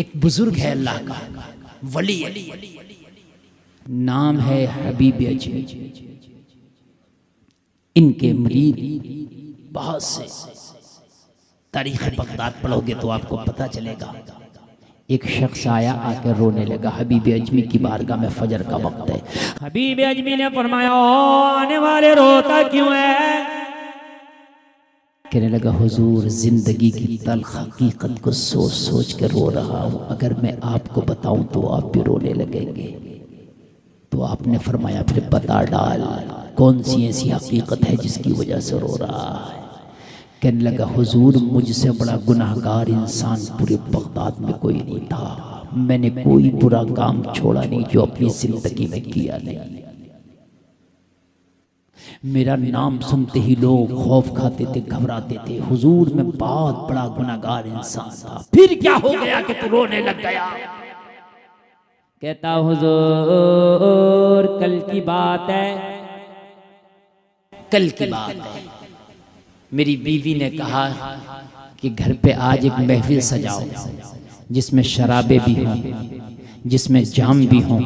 एक बुजुर्ग है अल्लाह का वली, नाम है हबीब अजमी। इनके मुरीद बहुत से, तारीख बगदाद पढ़ोगे तो आपको पता चलेगा। एक शख्स आया, आकर रोने लगा। हबीब अजमी की बारगाह में फजर का वक्त है। हबीब अजमी ने फरमाया, आने वाले रोता क्यों है? कहने लगा, हुजूर जिंदगी की तल्ख हकीकत को सोच सोच कर रो रहा हूँ। अगर मैं आपको बताऊं तो आप भी रोने लगेंगे। तो आपने फरमाया, फिर बता डाल, कौन सी ऐसी हकीकत है जिसकी वजह से रो रहा है? कहने लगा, हुजूर मुझसे बड़ा गुनाहगार इंसान पूरे बगदाद में कोई नहीं था। मैंने कोई बुरा काम छोड़ा नहीं जो अपनी जिंदगी में किया नहीं। मेरा नाम सुनते ही लोग खौफ खाते थे, घबराते थे। हुजूर मैं बहुत बड़ा गुनाहगार इंसान था। फिर क्या हो गया कि तू रोने लग गया? कहता, हुजूर कल की बात है, कल की बात है। मेरी बीवी ने कहा कि घर पे आज एक महफिल सजाओ जिसमें शराबे भी हों, जिसमें जाम भी हों,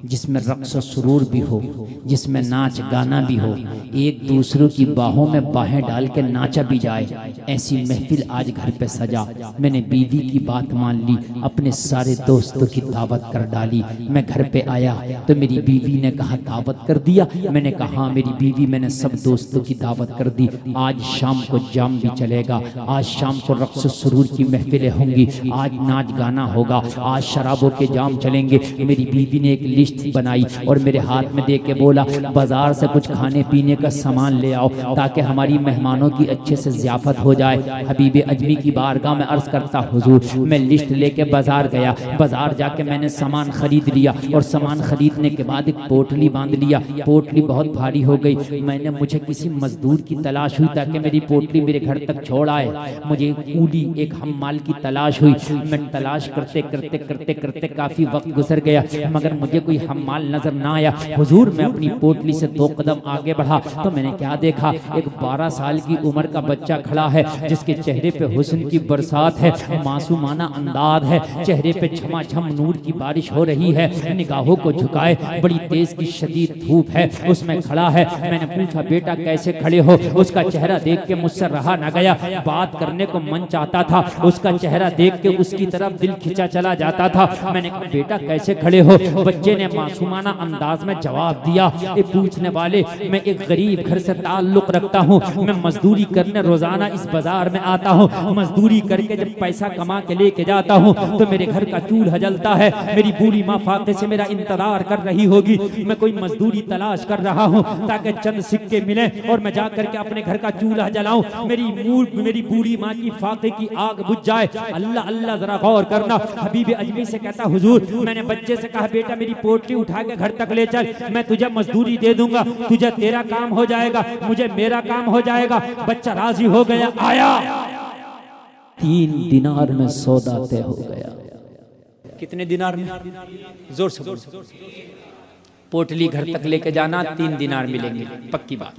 जिसमें रक्स और सुरूर भी हो, जिसमें नाच गाना भी हो, एक दूसरों की बाहों में बाहें डाल के नाचा भी जाए। ऐसी महफिल आज घर पे सजा। मैंने बीवी की बात मान ली, अपने सारे दोस्तों की दावत कर डाली। मैं घर पे आया तो मेरी बीवी ने कहा, दावत कर दिया? मैंने कहा, हाँ मेरी बीवी, मैंने सब दोस्तों की दावत कर दी। आज शाम को जाम भी चलेगा, आज शाम को रक्स सुरूर की महफिलें होंगी, आज नाच गाना होगा, आज शराबों के जाम चलेंगे। मेरी बीवी ने एक लिस्ट बनाई और मेरे हाथ में दे के बोला, बाजार से कुछ खाने पीने का सामान ले आओ ताकि हमारी मेहमानों की अच्छे से ज़ियाफत हो जाए। हबीब अजमी की बारगाह में अर्ज करता, हुजूर मैं लिस्ट लेके बाजार गया। बाजार जाके मैंने सामान खरीद लिया और सामान खरीदने के बाद एक पोटली बांध लिया। पोटली बहुत भारी हो गई। मैंने मुझे किसी मजदूर की तलाश हुई ताकि मेरी पोटली मेरे घर तक छोड़ आए। मुझे कूली एक हम्माल की तलाश हुई। मैं तलाश करते करते करते करते काफ़ी वक्त गुजर गया मगर मुझे कोई हम्माल नजर ना आया। हुजूर मैं अपनी पोटली से 2 कदम आगे बढ़ा तो मैंने क्या देखा, एक 12 साल की उम्र का बच्चा खड़ा है जिसके चेहरे पे हुस्न की बरसात है, मासूमाना अंदाज है, चेहरे पे झमाझम नूर की बारिश हो रही है, निगाहों को झुकाए बड़ी तेज की शदीद धूप है, उसमें खड़ा है। मैंने पूछा, बेटा कैसे खड़े हो? उसका चेहरा देख के मुझसे रहा न गया, बात करने को मन चाहता था, उसका चेहरा देख के उसकी तरफ दिल खिंचा चला जाता था। मैंने कहा, बेटा कैसे खड़े हो? बच्चे ने मासूमाना अंदाज में जवाब दिया, ये पूछने वाले, मैं एक गरीब घर से ताल्लुक रखता हूँ, मैं मजदूरी करने रोजाना इस बाजार में आता हूँ। मजदूरी करके जब पैसा कमा के लेके जाता हूँ तो मेरे घर का चूल्हा जलता है। मेरी बूढ़ी माँ फाके से मेरा इंतजार कर रही होगी। मैं कोई मजदूरी तलाश कर रहा हूँ ताकि चंद सिक्के मिले और मैं जा करके अपने घर का चूल्हा जलाऊं। मेरी बूढ़ी माँ की फाके की आग बुझ जाए। अल्लाह अल्लाह जरा गौर करना। हबीब अजमी से कहता, हुजूर मैंने बच्चे से कहा, बेटा मेरी पोटली उठा के घर तक ले चल, मैं तुझे मजदूरी दे दूंगा, तुझे तेरा काम हो जाएगा, मुझे मेरा काम हो जाएगा। बच्चा राजी हो गया, आया। 3 दिनार में सौदा तय हो गया। कितने दिनार में? जोर से बोल। पोटली घर तक लेके जाना, 3 दिनार मिलेंगे, पक्की बात।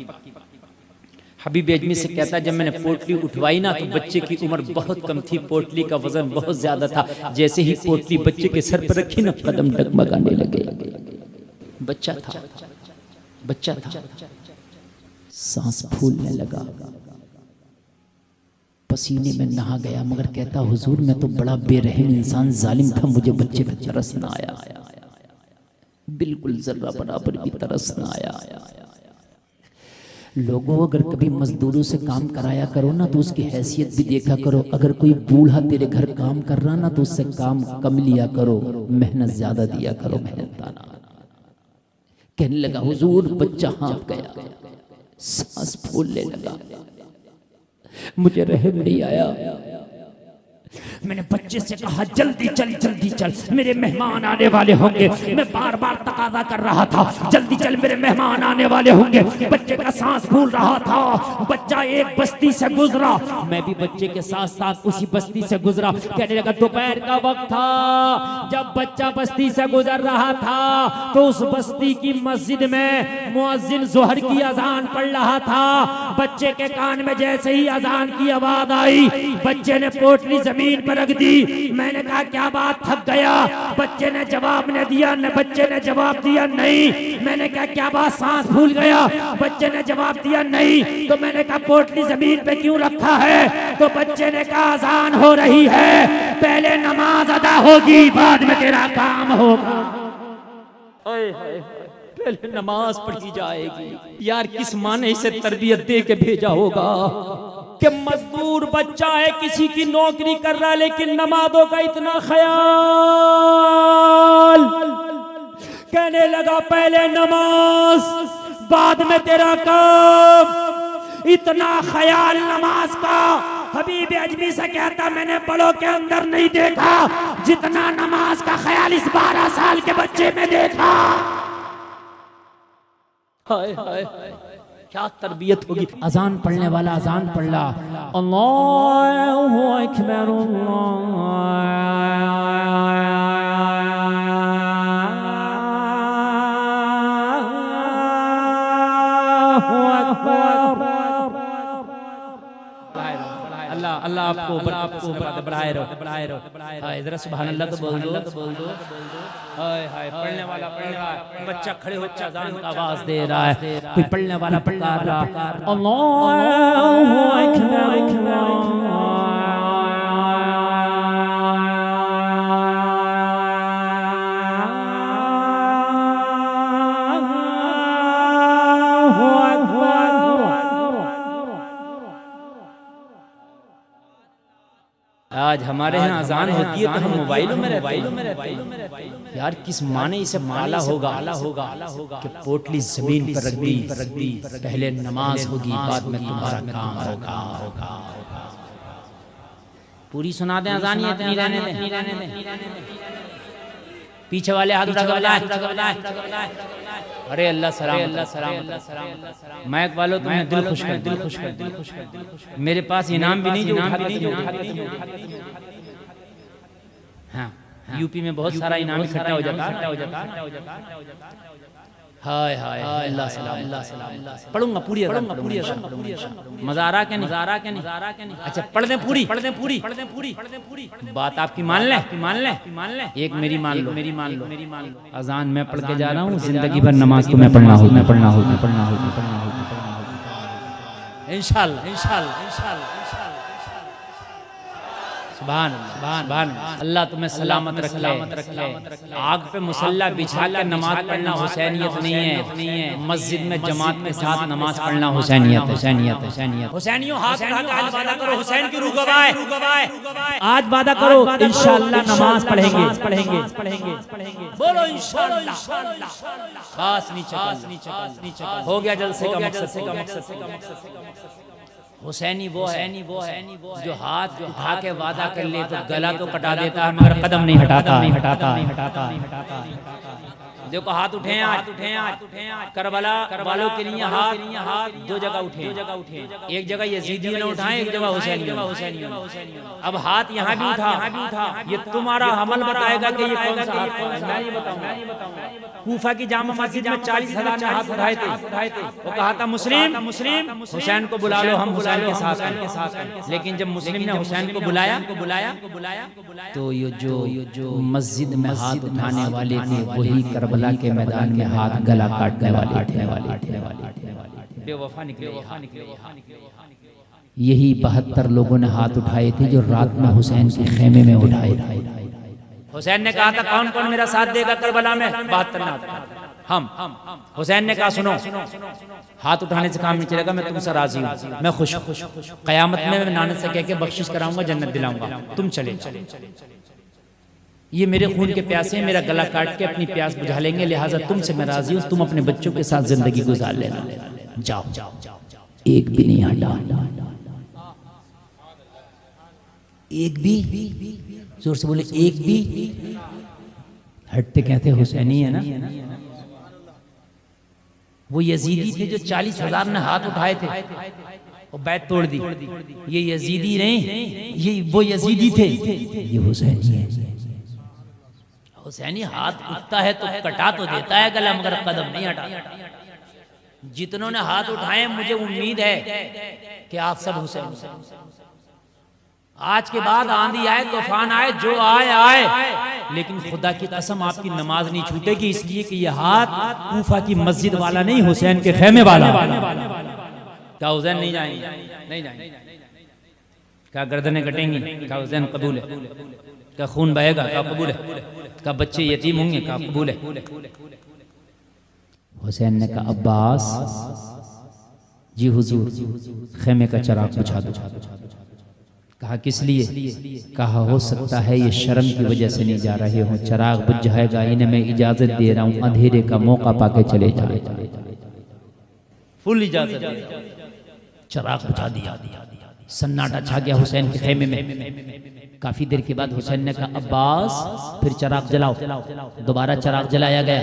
हबीब अजमी से कहता, जब मैंने पोटली उठवाई ना तो बच्चे की उम्र बहुत कम थी, पोटली का वजन बहुत ज्यादा था। जैसे ही पोटली बच्चे के सर पर रखी ना, कदम डगमगाने लगे। बच्चा था, सांस फूलने लगा, पसीने में नहा गया, मगर कहता, हुजूर मैं तो बड़ा बेरहम इंसान जालिम था, मुझे बच्चे पे तरस ना आया, बिल्कुल जर्रा बराबर भी तरस ना आया। लोगों अगर कभी मजदूरों से काम कराया करो ना तो उसकी हैसियत भी देखा करो। अगर कोई बूढ़ा तेरे घर काम कर रहा ना तो उससे काम कम लिया करो, मेहनत ज्यादा दिया करो, मेहनताना। कहने लगा, हुजूर बच्चा हाँफ गया, सांस फूलने लगा, मुझे रहम नहीं आया। मैंने बच्चे से कहा, जल्दी चल, मेरे मेहमान आने वाले होंगे। मैं बार बार तकाजा कर रहा था, जल्दी चल मेरे मेहमान आने वाले होंगे। बच्चे का सांस फूल रहा था। बच्चा एक बस्ती से गुजरा, मैं भी बच्चे के साथ साथ उसी बस्ती से गुजरा। कहने लगा, दोपहर का वक्त था, जब बच्चा बस्ती से गुजर रहा था तो उस बस्ती की मस्जिद में मुअज्जिन ज़ोहर की अजान पढ़ रहा था। बच्चे के कान में जैसे ही अजान की आवाज आई, बच्चे ने पोटली जमीन जमीन पर रख दी। मैंने कहा क्या बात, थक गया? बच्चे ने जवाब नहीं दिया नहीं। मैंने कहा क्या बात, सांस फूल गया? बच्चे ने जवाब दिया नहीं। तो मैंने कहा पोटली जमीन पे क्यों रखा है? तो बच्चे ने कहा अजान हो रही है, पहले नमाज अदा होगी, बाद में तेरा काम होगा। पहले नमाज पढ़ी जाएगी। यार किस माँ ने इसे तरबियत दे के भेजा होगा कि मजदूर बच्चा है, किसी की नौकरी कर रहा है, लेकिन नमाजों का इतना ख्याल। कहने लगा पहले नमाज, बाद में तेरा काम। इतना ख्याल नमाज का। हबीब अजमी से कहता मैंने बड़ों के अंदर नहीं देखा जितना नमाज का ख्याल इस 12 साल के बच्चे में देखा। हाय हाय क्या तरबियत होगी। अजान पढ़ने वाला अजान पढ़ ला, अल्लाहु अकबर अल्लाह अल्लाह आपको बढ़ाए रहो। जरा सुभान अल्लाह तो बोल दो। हाय हाय पढ़ने वाला बच्चा खड़े हो अजान का आवाज दे रहा है, कोई पढ़ने वाला पुकार रहा, अल्लाहु अकबर आज हमारे यहाँ अजान होती है तो हम मोबाइलों में रहते हैं। यार किस माँ ने इसे पाला होगा कि पोटली जमीन पर रख दी, पहले नमाज होगी, बाद में तुम्हारा काम होगा। पूरी सुना दें अजान, ये इतनी रहने दें। पीछे वाले हाथ उठा के अरे अल्लाह सलाम, मैक वालों तुम्हें दिल खुश कर। मेरे पास इनाम भी नहीं जो हाँ, यूपी में बहुत सारा इनाम इकट्ठा हो जाता। हाय हाय अल्लाह सलाम। पढ़ूंगा पूरी मज़ारा के नहीं। अच्छा पढ़ दें पूरी। बात आपकी मान ले। एक मेरी मान लो। अजान मैं पढ़ के जा रहा हूँ, जिंदगी भर नमाज तुम्हें पढ़ना हो। इंशाअल्लाह। सुभान अल्लाह तुम्हें सलामत रख ले। आग पे मुसल्ला बिछा के नमाज पढ़ना हुसैनियत नहीं है। मस्जिद में जमात के साथ नमाज पढ़ना हुसैनियत। हुसैनियों हाथ उठा के आज वादा करो, हुसैन की रूह गवाए। आज वादा करो इंशाअल्लाह नमाज पढ़ेंगे। बोलो इंशाअल्लाह। बस नीचे हो गया जलसे का मकसद। हुसैनी वो है जो हाथ उठा के वादा कर ले तो गला तो कटा देता है मगर कदम नहीं हटाता। देखो हाथ उठे आज करबला वालों के लिए हाथ दो जगह उठे। एक जगह यजीदियों ने उठाए, एक जगह हुसैनियों। अब हाथ यहाँ भी उठा, ये तुम्हारा अमल बताएगा कि ये कौन सा हाथ है। मैं ये बताऊंगा। कूफा की जामा मस्जिद में 40,000 ने हाथ उठाए थे। वो कहा था मुस्लिम हुसैन को बुला लो, हम हुसैन के साथ। लेकिन जब मुस्लिम ने हुसैन को बुलाया तो ये जो मस्जिद में हाथ उठाने वाले थे वही करबला के मैदान में हाथ गला काटने वाले थे। बेवफा निकले। यही 72 लोगों ने हाथ उठाए थे जो रात में हुसैन के खेमे में उठाए। हुसैन ने कहा था कौन कौन मेरा साथ देगा करबला में? 72 हम। हुसैन ने कहा सुनो, हाथ उठाने से काम नहीं चलेगा, मैं तुमसे राजी हूँ, मैं खुश हूँ। कयामत में मैं नाने से कह के बख्शिश कराऊंगा, जन्नत दिलाऊंगा, तुम चले। ये मेरे खून के प्यासे हैं, मेरा गला काट के अपनी प्यास बुझा लेंगे, लिहाजा तुमसे मैं राजी हूँ, तुम अपने बच्चों के साथ जिंदगी गुजार लेना। जाओ। एक भी नहीं हटा, एक भी। जोर से बोले एक भी। हटते कहते हुसैनी है ना। वो यजीदी थे जो 40,000 ने हाथ उठाए थे और बैत तोड़ दी। ये यजीदी नहीं, ये वो यजीदी थे, ये हुसैनी है। हुसैनी हाथ उठता है तो कटा तो देता है गला, मगर कदम नहीं हटाता। जितनों ने हाथ उठाए मुझे उम्मीद है कि आप सब हुसैन। आज के बाद आंधी आए, तूफान आए, जो आए आए, लेकिन खुदा की कसम आपकी नमाज नहीं छूटेगी, इसलिए कि यह हाथ कूफा की मस्जिद वाला नहीं, हुसैन के खेमे वाला। क्या हुसैन नहीं जाएंगे? नहीं जाएंगे। क्या गर्दनें कटेंगी? क्या हुसैन कबूल है? क्या खून बहेगा? क्या कबूल है? क्या बच्चे यतीम होंगे? क्या कबूल है? हुसैन ने कहा अब्बास जी हुजूर, खेमे का चिराग बुझा दो। कहा किस लिए? कहा हो सकता है ये शर्म की वजह से नहीं जा रहे हो, चिराग बुझ जाएगा, इन्हें मैं इजाजत दे रहा हूं, अंधेरे का मौका पाके चले जाए। फुल इजाजत, चिराग बुझा दिया, सन्नाटा छा गया हुसैन के खेमे में। काफी देर के बाद हुसैन ने कहा अब्बास फिर चिराग जलाओ। दोबारा चिराग जलाया गया।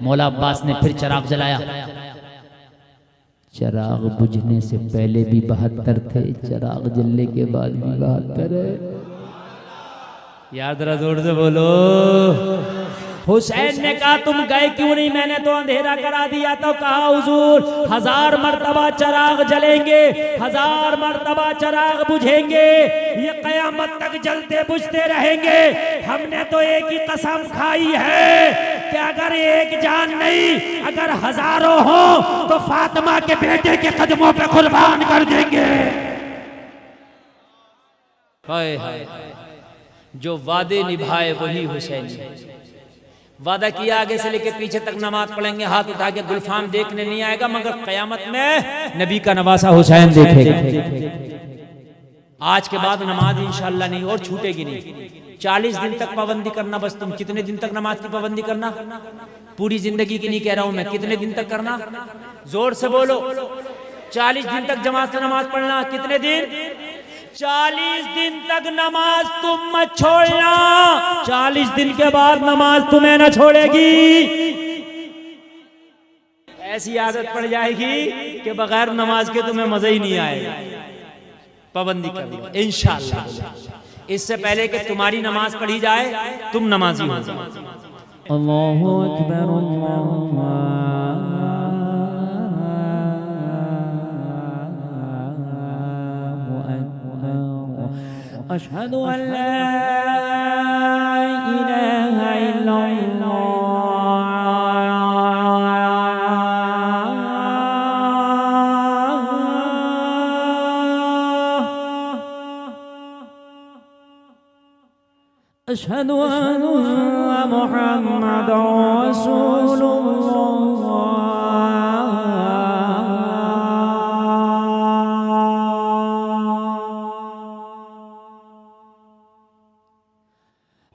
मौला अब्बास ने फिर चिराग जलाया। चिराग बुझने से पहले भी 72 थे, चिराग जलने के बाद भी 72 है। यार जरा जोर से बोलो। हुसैन ने कहा तुम गए क्यों नहीं? मैंने तो अंधेरा करा दिया। तो कहा हुजूर 1000 मर्तबा चिराग जलेंगे, 1000 मर्तबा चिराग बुझेंगे, ये कयामत तक जलते बुझते रहेंगे। हमने तो एक ही कसम खाई है कि अगर एक जान नहीं, अगर हजारों हो तो फातिमा के बेटे के कदमों पे कुर्बान कर देंगे। हाय हाय, जो वादे निभाए वही हुसैन। वादा किया आगे से लेके पीछे तक नमाज पढ़ेंगे, हाथ उठा के गुलफाम देखने नहीं आएगा, मगर कयामत में नबी का नवासा हुसैन देखेगा। आज के बाद नमाज इंशाअल्लाह नहीं और छूटेगी नहीं। 40 दिन तक पाबंदी करना बस। तुम कितने दिन तक नमाज की पाबंदी करना? पूरी जिंदगी की नहीं कह रहा हूं मैं, कितने दिन तक करना? जोर से बोलो। 40 दिन तक जमात से नमाज पढ़ना। कितने दिन? 40 दिन तक नमाज तुम मत छोड़ना। 40 दिन के बाद नमाज तुम्हें न छोड़ेगी। ऐसी आदत पड़ जाएगी कि बगैर नमाज के तुम्हें मजा ही नहीं आएगा। पाबंदी कर लो इंशाअल्लाह। इससे पहले कि तुम्हारी नमाज पढ़ी जाए तुम नमाजी हो। अल्लाहु अकबर, अशहदु अल्ला इलाहा इल्लल्लाह, अशहदु अन्ना मुहम्मदुर रसूलुल्लाह।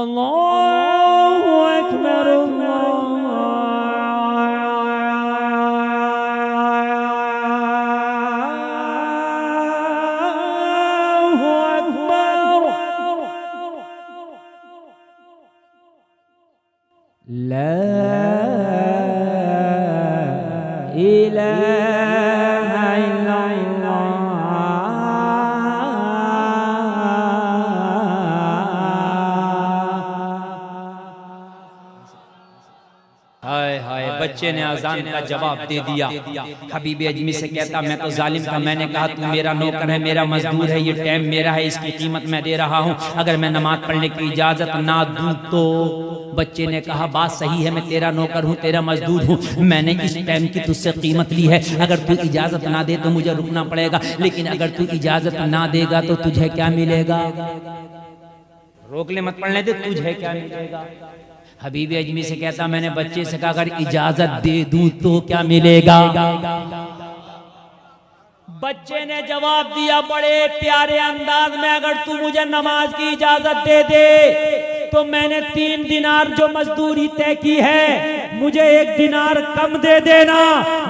अल्लाहु अकबर, अल्लाहु अकबर, ला इलाहा इल्लल्लाह। हाय हाय, बच्चे ने अजान का जवाब दे दिया। हबीब अजमी से कहता मैं तो जालिम था, मैंने कहा तू मेरा नौकर है, मेरा मजदूर है, ये टाइम मेरा है, इसकी कीमत मैं दे रहा हूँ। अगर मैं नमाज पढ़ने की इजाजत ना दूं तो? बच्चे ने कहा बात सही है, मैं तेरा नौकर हूँ, तेरा मजदूर हूँ, मैंने इस टाइम की तुझसे कीमत ली है। अगर तू इजाजत ना दे तो मुझे रुकना पड़ेगा, लेकिन अगर तू इजाजत ना देगा तो तुझे क्या मिलेगा? रोक ले, मत पढ़ने दे, तुझे क्या मिलेगा? हबीब अजमी से कहता मैंने बच्चे से कहा अगर इजाजत दे दूं तो क्या मिलेगा? बच्चे ने जवाब दिया बड़े प्यारे अंदाज में, अगर तू मुझे नमाज की इजाजत दे दे तो मैंने 3 दिनार जो मजदूरी तय की है मुझे 1 दिनार कम दे देना,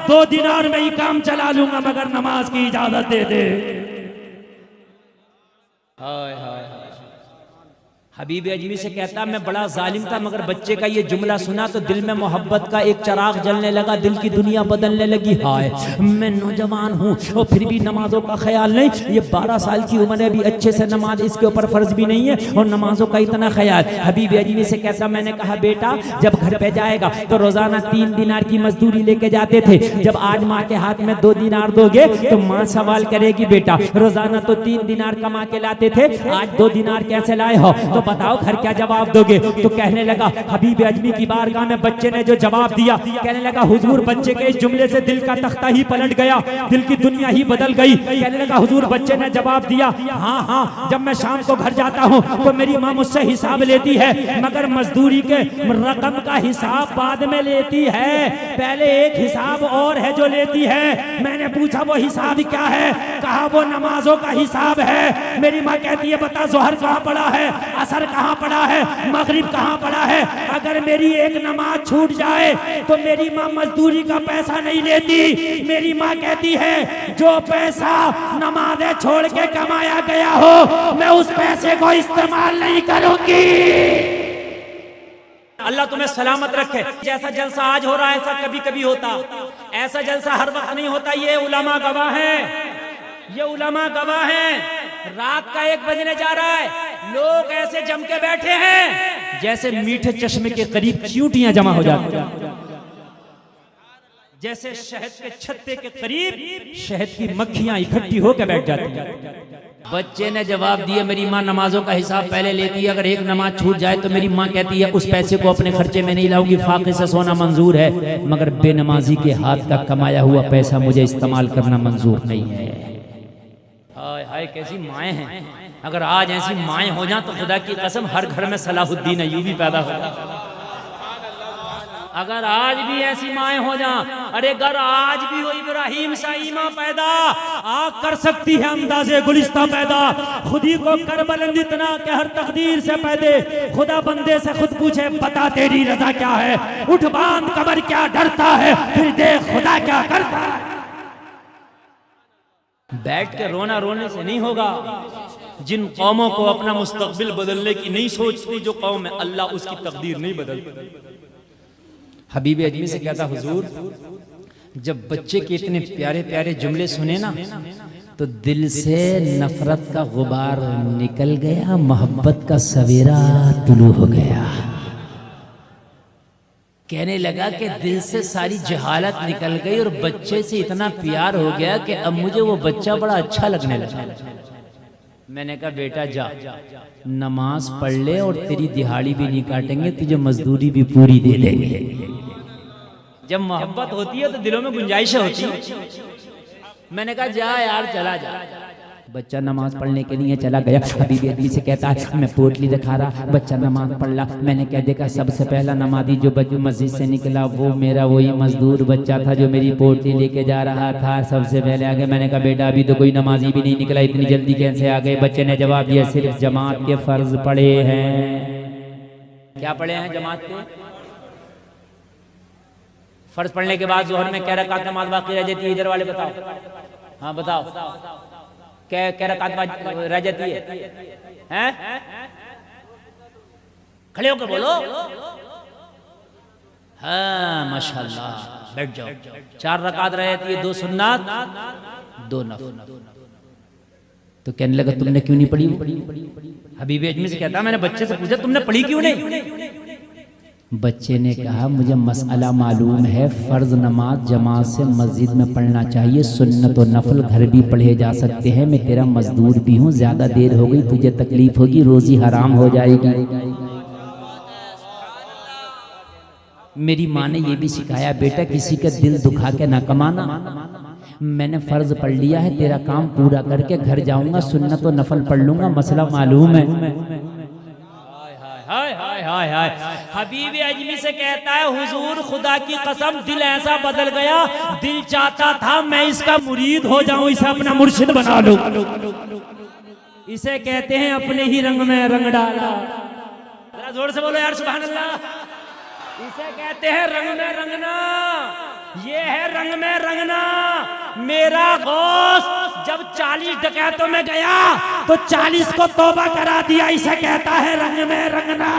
2 दिनार में ही काम चला लूंगा, मगर नमाज की इजाजत दे दे। हाय हाय हाय। हबीब अजमी से कहता मैं बड़ा जालिम था, मगर बच्चे का ये जुमला सुना तो दिल में मोहब्बत का एक चिराग जलने लगा, दिल की दुनिया बदलने लगी। हाय मैं नौजवान हूँ और फिर भी नमाजों का ख्याल नहीं। ये 12 साल की उम्र है, अभी अच्छे से नमाज इसके ऊपर फर्ज भी नहीं है और नमाजों का इतना ख्याल। हबीब अजमी से कहता मैंने कहा बेटा जब घर पे जाएगा तो रोजाना 3 दिनार की मजदूरी लेके जाते थे, जब आज माँ के हाथ में 2 दिनार दोगे तो माँ सवाल करेगी बेटा रोजाना तो 3 दिनार कमा के लाते थे, आज 2 दिनार कैसे लाए हो, तो बताओ घर क्या जवाब दोगे। तो कहने लगा हबीब अजमी की बारगाह में बच्चे ने जो जवाब दिया, कहने लगा हुजूर बच्चे के इस जुमले से दिल का तख्ता ही पलट गया, दिल की दुनिया ही बदल गई। कहने लगा हुजूर बच्चे ने जवाब दिया हाँ हाँ, जब मैं शाम को घर जाता हूँ तो मेरी माँ मुझसे हिसाब लेती है, मगर मजदूरी के रकम का हिसाब बाद में लेती है, पहले एक हिसाब और है जो लेती है। मैंने पूछा वो हिसाब क्या है, कहा वो नमाजों का हिसाब है। मेरी माँ कहती है बता जोहर कहाँ पड़ा है, असर कहाँ पड़ा है, मगरिब कहाँ पड़ा है। अगर मेरी एक नमाज छूट जाए तो मेरी माँ मजदूरी का पैसा नहीं लेती। मेरी माँ कहती है जो पैसा नमाजें छोड़ के कमाया गया हो मैं उस पैसे को इस्तेमाल नहीं करूंगी। अल्लाह तुम्हें सलामत रखे। जैसा जलसा आज हो रहा है ऐसा कभी कभी होता, ऐसा जलसा हर वक्त नहीं होता। ये उलमा गवाह हैं, ये उलमा गवाह हैं। रात का 1 बजने जा रहा है, लोग ऐसे जम के बैठे हैं जैसे मीठे चश्मे के करीब चींटियां जमा हो जाती हैं, जैसे शहद के छत्ते के करीब शहद की मक्खियां इकट्ठी होकर बैठ जाती हैं। बच्चे ने जवाब दिया मेरी माँ नमाजों का हिसाब पहले लेती है, अगर एक नमाज छूट जाए तो मेरी माँ कहती है उस पैसे को अपने खर्चे में नहीं लाऊंगी, फाके से सोना मंजूर है, मगर बेनमाजी के हाथ का कमाया हुआ पैसा मुझे इस्तेमाल करना मंजूर नहीं है। हाय हाय कैसी माएँ हैं। अगर आज ऐसी माएँ हो जाएं तो खुदा की कसम हर घर में सलाहुद्दीन अय्यूबी पैदा होगा। अगर आज भी ऐसी माएँ हो जाएं, अरे अगर आज भी हो इब्राहिम साईमा पैदा, आग कर सकती है अंदाजे गुलिस्ता पैदा। खुदी को कर बुलंद इतना कि हर तकदीर से पैदे, खुदा बंदे से खुद पूछे बता तेरी रजा क्या है, उठ बांध कबर क्या डरता है, फिर देख खुदा क्या करता है। बैठ के रोना रोने से नहीं होगा। जिन कौमों को अपना मुस्तकबिल बदलने की नहीं सोचती, जो कौम है अल्लाह उसकी तकदीर नहीं बदलती। हबीब अजमी से कहता हुजूर जब बच्चे के इतने प्यारे प्यारे जुमले सुने ना तो दिल से नफरत का गुबार निकल गया, मोहब्बत का सवेरा तुलू हो गया। कहने लगा कि दिल से सारी जहालत निकल गई और बच्चे से इतना प्यार हो गया कि अब मुझे वो बच्चा बड़ा अच्छा लगने लगा। मैंने कहा बेटा जा नमाज पढ़ ले और तेरी दिहाड़ी भी नहीं काटेंगे, तुझे मजदूरी भी पूरी दे देंगे। जब मोहब्बत होती है तो दिलों में गुंजाइशें होती है। मैंने कहा जा यार चला जा। बच्चा नमाज पढ़ने के लिए चला गया। हबीब अजमी से कहता है मैं पोटली दिखा रहा, बच्चा नमाज पढ़ रहा। मैंने क्या देखा, सबसे पहला नमाजी जो मस्जिद से निकला वो मेरा वही मजदूर बच्चा था जो मेरी पोटली लेके जा रहा था। सबसे पहले आ गया। मैंने कहा बेटा अभी तो कोई नमाजी भी नहीं निकला, इतनी जल्दी कैसे आ गए। बच्चे ने जवाब दिया सिर्फ जमात के फर्ज पढ़े हैं। क्या पढ़े हैं जमात के? फर्ज पढ़ने के बाद जोहर में 1 रकात नमाज बाकी रह जाती है। इधर वाले बताओ, हाँ बताओ क्या रकात रह जाती है? खड़े होकर बोलो। हाँ माशाल्लाह, बैठ जाओ। 4 रकात रह जाती है, 2 सुन्नत 2 नफल। तो कहने लगा तुमने क्यों नहीं पढ़ी? हबीब अजमी से कहता मैंने बच्चे से पूछा तुमने पढ़ी क्यों नहीं? बच्चे ने कहा मुझे मसला मालूम है, फर्ज नमाज जमात से मस्जिद में पढ़ना चाहिए, सुन्नत और नफल घर भी पढ़े जा सकते हैं। मैं तेरा मजदूर भी हूँ, ज्यादा देर हो गई तुझे तकलीफ होगी, रोजी हराम हो जाएगी। मेरी माँ ने ये भी सिखाया बेटा किसी का दिल दुखा के ना कमाना। मैंने फर्ज पढ़ लिया है, तेरा काम पूरा करके घर जाऊंगा, सुन्नत और नफल पढ़ लूंगा, मसला मालूम है। हाय हाय हाय हाय। हबीब अजमी से कहता है हुजूर खुदा की कसम दिल ऐसा बदल गया, दिल चाहता था मैं इसका मुरीद हो जाऊं, इसे अपना मुर्शिद बना लूं। इसे कहते हैं अपने ही रंग में रंग डाला। जरा जोर से बोलो यार सुभान अल्लाह। इसे कहते हैं रंग में रंगना। ये है रंग में रंगना। मेरा गौस जब 40 डकैतों में गया तो 40 को तौबा करा दिया। इसे कहता है रंग में रंगना।